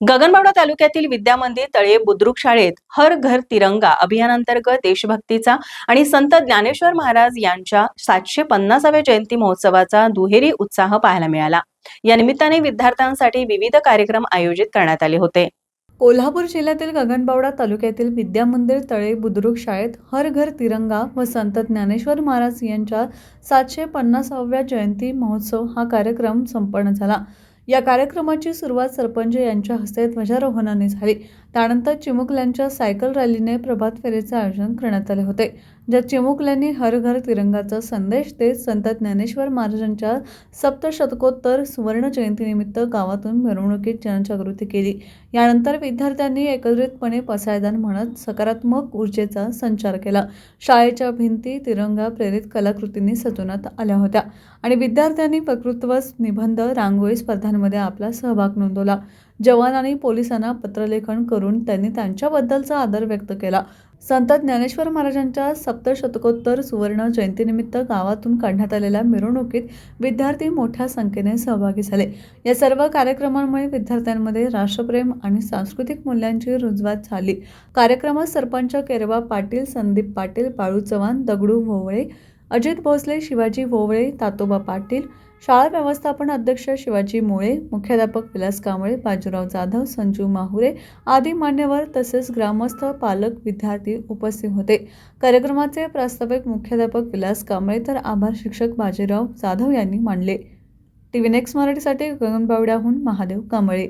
गगनबावडा तालुक्यातील विद्यामंदिर तळे बुद्रुक शाळेत हर घर तिरंगा अभियानांतर्गत देशभक्तीचा आणि संत ज्ञानेश्वर महाराज यांच्या 750व्या जयंती महोत्सवाचा दुहेरी उत्साह पाहायला मिळाला। या निमित्ताने विद्यार्थ्यांसाठी विविध कार्यक्रम आयोजित करण्यात आले होते। कोल्हापूर जिल्ह्यातील गगनबावडा तालुक्यातील विद्यामंदिर तळे बुद्रुक शाळेत हर घर तिरंगा व संत ज्ञानेश्वर महाराज यांच्या 750व्या जयंती महोत्सव हा कार्यक्रम संपन्न झाला। या कार्यक्रमाची सुरुवात सरपंच यांच्या हस्ते ध्वजारोहणाने झाली। त्यानंतर चिमुकल्यांच्या सायकल रॅलीने प्रभात फेरीचे आयोजन करण्यात आले होते, ज्यात चिमुकल्यांनी हर घर तिरंगाचा संदेश देत संत ज्ञानेश्वर महाराजांच्या सप्तशतकोत्तर सुवर्ण जयंतीनिमित्त गावातून मिरवणुकीत जनजागृती केली। यानंतर विद्यार्थ्यांनी एकत्रितपणे पसायदान म्हणत सकारात्मक ऊर्जेचा संचार केला। शाळेच्या भिंती तिरंगा प्रेरित कलाकृतींनी सजवण्यात आल्या होत्या आणि विद्यार्थ्यांनी वक्तृत्व, निबंध, रांगोळी स्पर्धांमध्ये आपला सहभाग नोंदवला। जवान आणि पोलिसांना पत्रलेखन करून त्यांनी त्यांच्याबद्दलचा आदर व्यक्त केला। संत ज्ञानेश्वर महाराजांच्या सप्तशतकोत्तर सुवर्ण जयंतीनिमित्त गावातून काढण्यात आलेल्या मिरवणुकीत विद्यार्थी मोठ्या संख्येने सहभागी झाले। या सर्व कार्यक्रमांमुळे विद्यार्थ्यांमध्ये राष्ट्रप्रेम आणि सांस्कृतिक मूल्यांची रुजवात झाली। कार्यक्रमात सरपंच केरबा पाटील, संदीप पाटील, बाळू चव्हाण, दगडू भोवळे, अजित भोसले, शिवाजी भोवळे, तातोबा पाटील, शाळा व्यवस्थापन अध्यक्ष शिवाजी मोळे, मुख्याध्यापक विलास कांबळे, बाजीराव जाधव, संजू माहुरे आदी मान्यवर तसेच ग्रामस्थ, पालक, विद्यार्थी उपस्थित होते। कार्यक्रमाचे प्रास्ताविक मुख्याध्यापक विलास कांबळे तर आभार शिक्षक बाजीराव जाधव यांनी मानले। टीव्ही नेक्स्ट मराठीसाठी गगनबावड्याहून महादेव कांबळे।